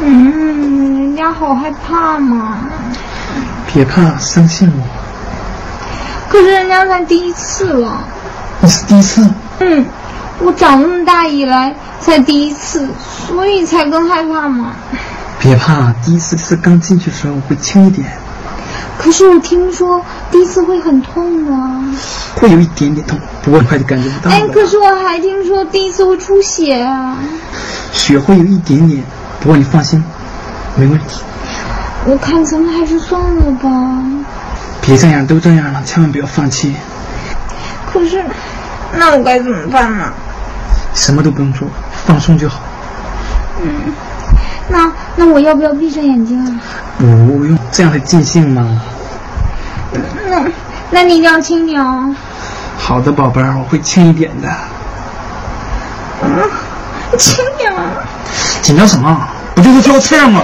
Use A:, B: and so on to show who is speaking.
A: 人家好害怕嘛。
B: 别怕，相信我。
A: 可是人家才第一次了。
B: 你是第一次？
A: 我长那么大以来才第一次，所以才更害怕嘛。
B: 别怕，第一次是刚进去的时候会轻一点。
A: 可是我听说第一次会很痛的。
B: 会有一点点痛，不过很快就感觉不到了。
A: 可是我还听说第一次会出血啊。
B: 血会有一点点，不过你放心，没问题。
A: 我看咱们还是算了吧。
B: 别这样，都这样了，千万不要放弃。
A: 可是，那我该怎么办呢？
B: 什么都不用说，放松就好。
A: 那我要不要闭上眼睛啊？
B: 不用，这样才尽兴嘛。
A: 那你一定要轻点哦。
B: 好的，宝贝儿，我会轻一点的。
A: 轻点啊！
B: 紧张什么？不就是挑刺吗？